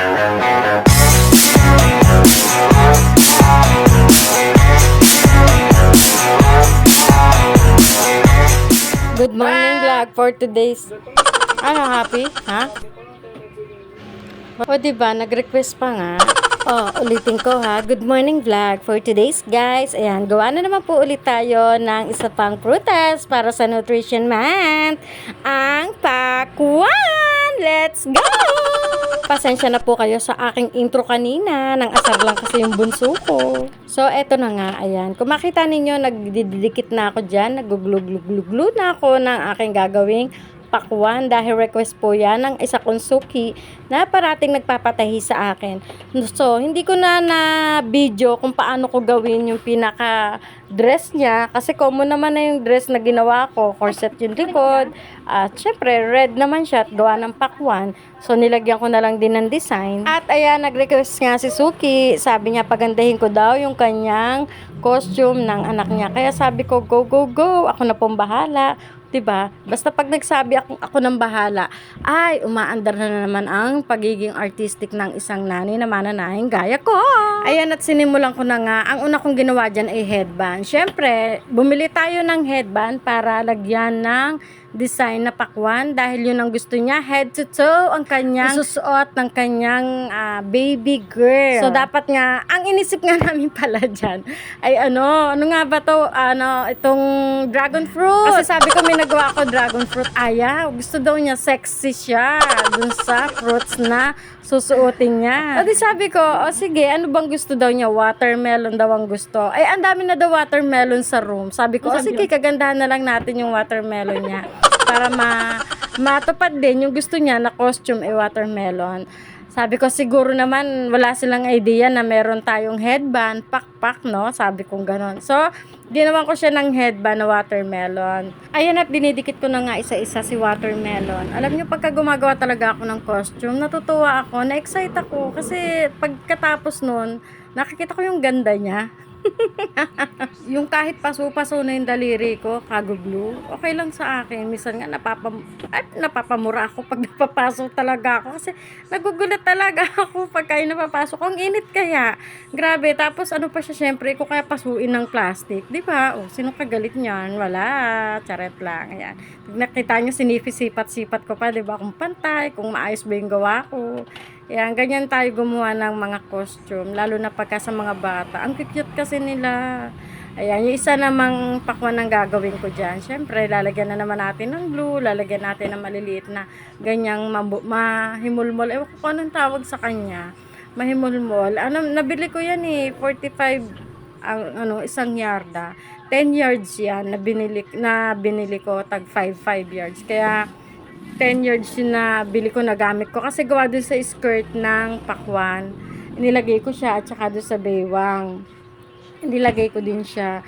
Good morning vlog for today's... Ano, happy? Ha? O, diba? Nag-request pa nga. Oh, ulitin ko ha. Good morning vlog for today's guys. Ayan, gawa na naman po ulit tayo ng isa pang prutas para sa Nutrition Month. Ang pakwan! Let's go! Pasensya na po kayo sa aking intro kanina. Nang asar lang kasi yung bunso ko. So, eto na nga. Ayan. Kung makita ninyo, nagdidikit na ako dyan. Naguglug-glug-glug na ako ng aking gagawing pakwan dahil request po yan ng isa kong suki na parating nagpapatahi sa akin. So, hindi ko na video kung paano ko gawin yung pinaka dress niya kasi common naman na yung dress na ginawa ko, corset yung likod at syempre red naman siya at gawa ng pakwan. So, nilagyan ko na lang din ng design. At ayan, nag-request nga si Suki. Sabi niya, pagandahin ko daw yung kanyang costume ng anak niya. Kaya sabi ko, go, go, go. Ako na pong bahala. Diba? Basta pag nagsabi ako ng bahala, ay, umaandar na naman ang pagiging artistic ng isang nanay na mananahing gaya ko. Ayan, at sinimulan ko na nga. Ang una kong ginawa dyan ay headband. Siyempre, bumili tayo ng headband para lagyan ng design na pakwan dahil yun ang gusto niya, head to toe ang kanyang isusuot ng kanyang baby girl. So dapat nga, ang inisip nga namin pala dyan ay ano nga ba to, itong dragon fruit. Kasi sabi ko may nagawa ako dragon fruit, gusto daw niya sexy siya dun sa fruits na susuotin niya. O di sabi ko, sige, ano bang gusto daw niya? Watermelon daw ang gusto. Ay, ang dami na daw watermelon sa room. Sabi ko, sige, kagandahan na lang natin yung watermelon niya. Para matupad din yung gusto niya na costume ay watermelon. Sabi ko, siguro naman wala silang idea na meron tayong headband, pakpak, no? Sabi kong ganon. So, ginawan ko siya ng headband na watermelon. Ayan, at dinidikit ko na nga isa-isa si watermelon. Alam niyo, pagka gumagawa talaga ako ng costume, natutuwa ako, na-excite ako. Kasi pagkatapos nun, nakikita ko yung ganda niya. Yung kahit paso-paso na yung daliri ko, kagublo, okay lang sa akin. Minsan nga napapamura ako pag napapasok talaga ako kasi nagugulat talaga ako pagka yung napapasok. Ang init kaya. Grabe. Tapos ano pa siya, syempre, ko kaya pasuin ng plastic. Di ba? Sino kagalit niyan? Wala. Charet lang. Ayan. Nakita niyo, sinipisipat-sipat ko pa, di ba? Kung pantay, kung maayos ba yung gawa ko. Yan, ganyan tayo gumawa ng mga costume, lalo na pagka sa mga bata. Ang cute kasi nila. Ayan, yung isa namang pakwan ang gagawin ko dyan. Siyempre, lalagyan na naman natin ng glue, lalagyan natin ng maliliit na ganyang mahimulmol. Ewan ko kung anong tawag sa kanya. Mahimulmol. Nabili ko yan 45, isang yarda. 10 yards yan, na binili ko, tag 5 yards. Kaya, 10 yards yun na bili ko, nagamit ko kasi gawa dun sa skirt ng pakwan, inilagay ko siya at saka dun sa baywang nilagay ko din siya.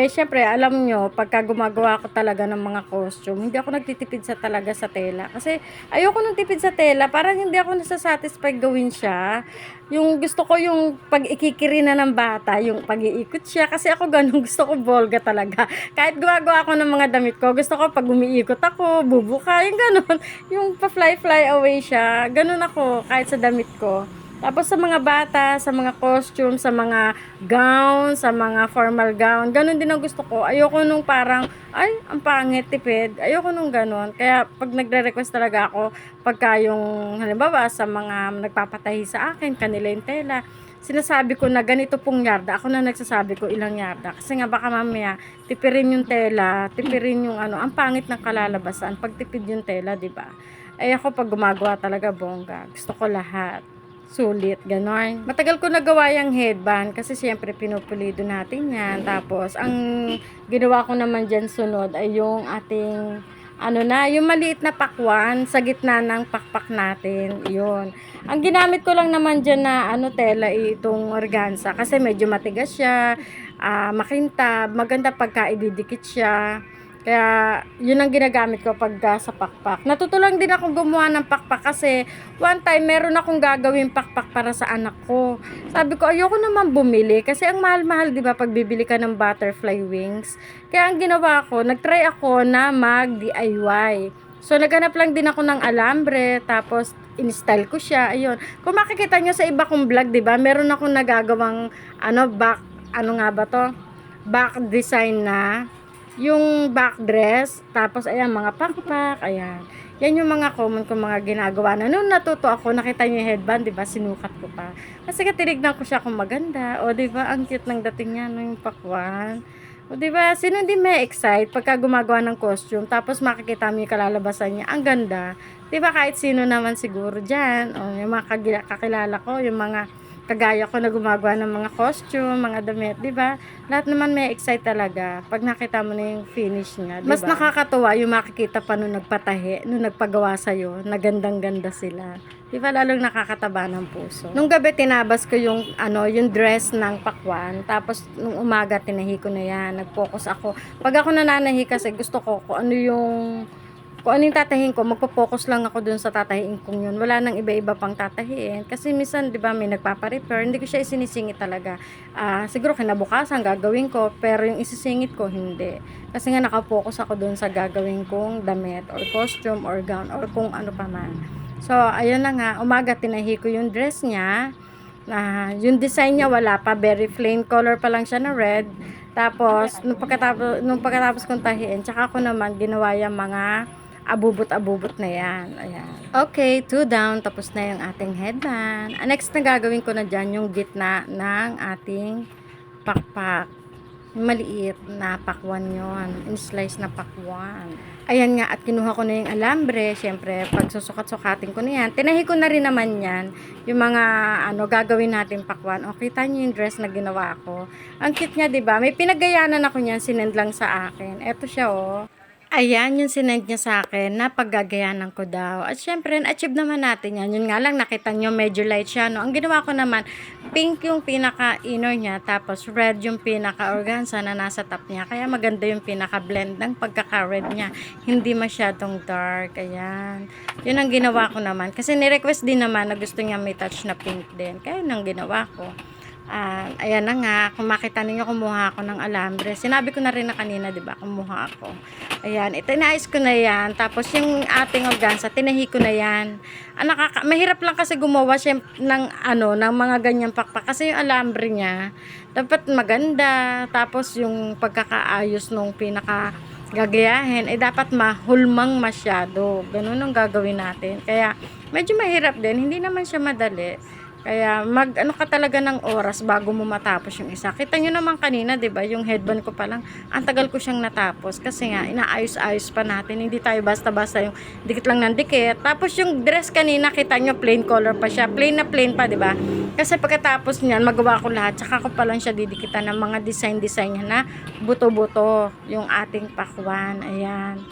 Syempre alam nyo, pagka gumagawa ko talaga ng mga costume, hindi ako nagtitipid talaga sa tela kasi ayoko nang tipid sa tela, parang hindi ako nasasatisfied gawin siya. Yung gusto ko yung pag-ikikiri na ng bata, yung pag-iikot siya, kasi ako ganun, gusto ko bolga talaga. Kahit gumagawa ko ng mga damit ko, gusto ko pag umiikot ako, bubuka, yung ganun, yung pa-fly away siya, ganun ako kahit sa damit ko. Tapos sa mga bata, sa mga costume, sa mga gown, sa mga formal gown, ganun din ang gusto ko. Ayoko nung parang, ay, ang pangit, tipid. Ayoko nung ganun. Kaya pag nagre-request talaga ako, pagka yung, halimbawa, sa mga nagpapatahi sa akin, kanila yung tela, sinasabi ko na ganito pong yarda. Ako na nagsasabi ko ilang yarda. Kasi nga baka mamaya, tipirin yung tela, tipirin yung ang pangit ng kalalabasan. Pag tipid yung tela, diba? Ay ako pag gumagawa talaga bongga. Gusto ko lahat. Sulit, ganon. Matagal ko nagawa yung headband kasi siyempre pinupulido natin yan. Tapos, ang ginawa ko naman dyan sunod ay yung ating, yung maliit na pakwan sa gitna ng pakpak natin. Yun. Ang ginamit ko lang naman dyan na tela itong organza kasi medyo matigas siya, makintab, maganda pagka ididikit siya. Kaya, yun ang ginagamit ko pag sa pakpak. Natutulang din ako gumawa ng pakpak kasi one time, meron akong gagawin pakpak para sa anak ko. Sabi ko, ayoko naman bumili kasi ang mahal-mahal, di ba, pag bibili ka ng butterfly wings. Kaya ang ginawa ko, nagtry ako na mag-DIY. So, naghanap lang din ako ng alambre, tapos in-style ko siya. Ayun. Kung makikita nyo sa iba kong vlog, 'di ba? Meron akong nagagawang back design na yung back dress, tapos ayan mga pakpak, ayan. Yan yung mga common kong mga ginagawa na nung natuto ako, nakita niyo yung headband, 'di ba? Sinukat ko pa. Kasi tinignan ko siya kung maganda. O 'di ba? Ang cute ng dating niya nung pakwan. O 'di ba? Sino hindi may excite pagka gumagawa ng costume, tapos makikita mo yung kalalabasan niya. Ang ganda. 'Di ba? Kahit sino naman siguro diyan, o yung mga kakilala ko, yung mga kagaya ko na gumagawa ng mga costume, mga damit, 'di ba? Lahat naman may excite talaga pag nakita mo na yung finish niya, 'di ba? Mas nakakatuwa yung makikita pa nung nagpatahi, nung nagpagawa sa iyo, na gandang-ganda sila. 'Di ba, lalong nakakataba ng puso. Nung gabi tinabas ko yung yung dress ng pakwan, tapos nung umaga tinahi ko na 'yan, nag-focus ako. Pag ako nananahi kasi gusto ko kung ano yung tatahiin ko, magpo-focus lang ako dun sa tatahiin kong yun. Wala nang iba-iba pang tatahiin. Kasi minsan, di ba, may nagpapa-repair, hindi ko siya isinisingit talaga. Siguro kinabukasan gagawin ko, pero yung isisingit ko, hindi. Kasi nga nakapokus ako dun sa gagawin kong damit, or costume, or gown, or kung ano pa man. So, ayun na nga, umaga tinahi ko yung dress niya. Yung design niya wala pa, very plain color pa lang siya na red. Tapos, nung pagkatapos kong tahiin, tsaka ko naman ginawa yung mga abubot-abubot na yan. Ayan. Okay, 2 down. Tapos na yung ating headband. Next na gagawin ko na dyan, yung gitna ng ating pakpak. Maliit na pakwan yon, in-slice na pakwan. Ayan nga, at kinuha ko na yung alambre. Syempre, pag susukat-sukatin ko na yan, tinahi ko na rin naman yan, yung mga gagawin natin pakwan. O, kita nyo yung dress na ginawa ko. Ang cute niya, diba? May pinagayanan ako niyan, sinend lang sa akin. Eto siya, oh. Ayan, yung sinend niya sa akin na paggagayanan ko daw. At syempre, achieve naman natin yan. Yun nga lang, nakita nyo, medyo light siya, no? Ang ginawa ko naman, pink yung pinaka-inner niya, tapos red yung pinaka-organza na nasa top niya. Kaya maganda yung pinaka-blend ng pagkaka-red niya. Hindi masyadong dark. Ayan. Yun ang ginawa ko naman. Kasi ni-request din naman na gusto niya may touch na pink din. Kaya yun ang ginawa ko. Ayan na nga, kung makita ninyo, kumuha ako ng alambre. Sinabi ko na rin na kanina, diba, kumuha ako. Ayan, itinais ko na yan. Tapos yung ating organza, tinahi ko na yan. Mahirap lang kasi gumawa siya ng mga ganyang pakpak. Kasi yung alambre niya, dapat maganda. Tapos yung pagkakaayos nung gagayahin, dapat mahulmang masyado. Ganun ang gagawin natin. Kaya, medyo mahirap din. Hindi naman siya madali. Kaya ka talaga ng oras bago mo matapos yung isa. Kita nyo naman kanina, 'di ba? Yung headband ko pa lang, ang tagal ko siyang natapos kasi nga inaayos-ayos pa natin. Hindi tayo basta-basta yung dikit lang ng dikit. Tapos yung dress kanina, kita nyo plain color pa siya. Plain na plain pa, 'di ba? Kasi pagkatapos niyan, magawa ko lahat. Tsaka ko pa lang siya didikitan ng mga design niya na buto-buto yung ating pakwan. Ayan.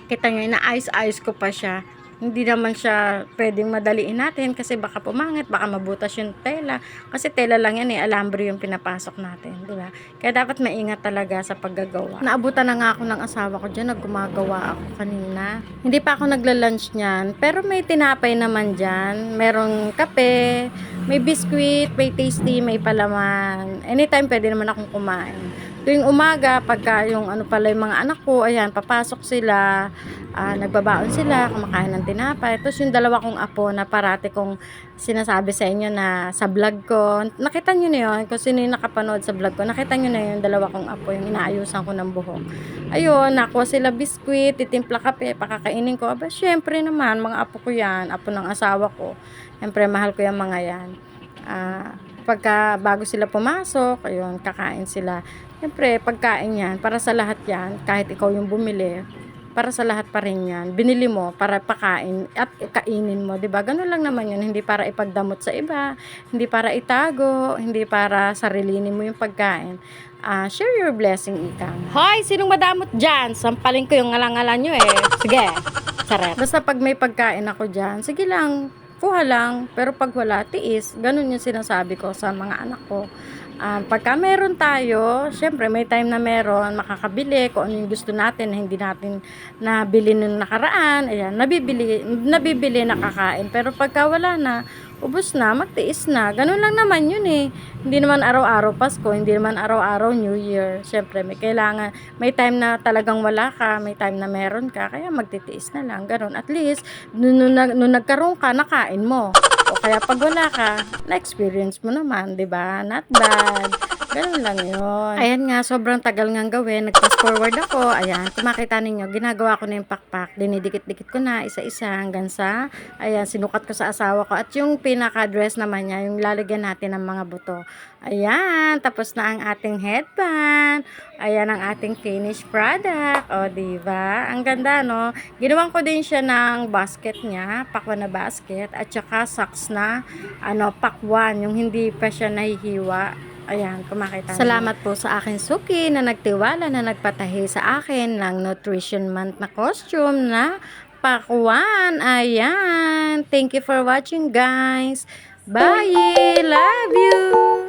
Kita nyo, inaayos-ayos ko pa siya. Hindi naman siya pwedeng madaliin natin kasi baka pumangit, baka mabutas yung tela. Kasi tela lang yan, alambre yung pinapasok natin, di ba? Kaya dapat maingat talaga sa paggagawa. Naabutan na nga ako ng asawa ko dyan, gumagawa ako kanina. Hindi pa ako nagla-lunch niyan, pero may tinapay naman dyan. Merong kape, may biscuit, may tasty, may palaman. Anytime pwede naman akong kumain. Tuwing umaga, pagka yung yung mga anak ko, ayan, papasok sila, nagbabaon sila, kumakain ng tinapay. Tapos yung dalawa kong apo na parati kong sinasabi sa inyo na sa vlog ko, nakita nyo na yun, kung sino yung nakapanood sa vlog ko, nakita nyo na yun, dalawa kong apo, yung inaayusan ko ng buhok. Ayun, nakuha sila biskwit, titimpla kape, pakakainin ko. Aba, syempre naman, mga apo ko yan, apo ng asawa ko. Syempre, mahal ko yung mga yan. Pagka bago sila pumasok, ayun, kakain sila. Siyempre, pagkain yan, para sa lahat yan, kahit ikaw yung bumili, para sa lahat pa rin yan. Binili mo para pakain at kainin mo, 'di ba? Ganun lang naman 'yun, hindi para ipagdamot sa iba, hindi para itago, hindi para sarilinin mo yung pagkain. Share your blessing, ikang. Hoy, sinong madamot diyan? Sampalin ko yung ngalangalan nyo eh. Sige. Saret. Basta pag may pagkain ako diyan, sige lang, kuha lang, pero pag wala, tiis. Ganun yung sinasabi ko sa mga anak ko. Pagka meron tayo, syempre may time na meron, makakabili kung ano yung gusto natin na hindi natin nabili nung nakaraan, ayan, nabibili, nakakain. Pero pagka wala na, ubos na, magtiis na. Ganun lang naman yun eh. Hindi naman araw-araw Pasko, hindi naman araw-araw New Year. Siyempre, may time na talagang wala ka, may time na meron ka, kaya magtitiis na lang. Ganun. At least, nung nagkaroon ka, nakain mo. O kaya pag wala ka, na-experience mo naman, 'di ba? Not bad. Ganun lang yun. Ayan nga, sobrang tagal ngang gawin. Nag-fast forward ako. Ayan, kung makita ninyo, ginagawa ko na yung pakpak. Dinidikit-dikit ko na isa-isa hanggang sa, ayan, sinukat ko sa asawa ko. At yung pinaka-dress naman niya, yung lalagyan natin ng mga buto. Ayan, tapos na ang ating headband. Ayan ang ating finished product. O, diba? Ang ganda, no? Ginawan ko din siya ng basket niya, pakwan na basket, at saka socks na, pakwan, yung hindi pa siya nahihiwa. Ayan, kumakita. Salamat po sa akin suki na nagtiwala na nagpatahi sa akin ng Nutrition Month na costume na pakwan. Ayan. Thank you for watching, guys. Bye! Love you!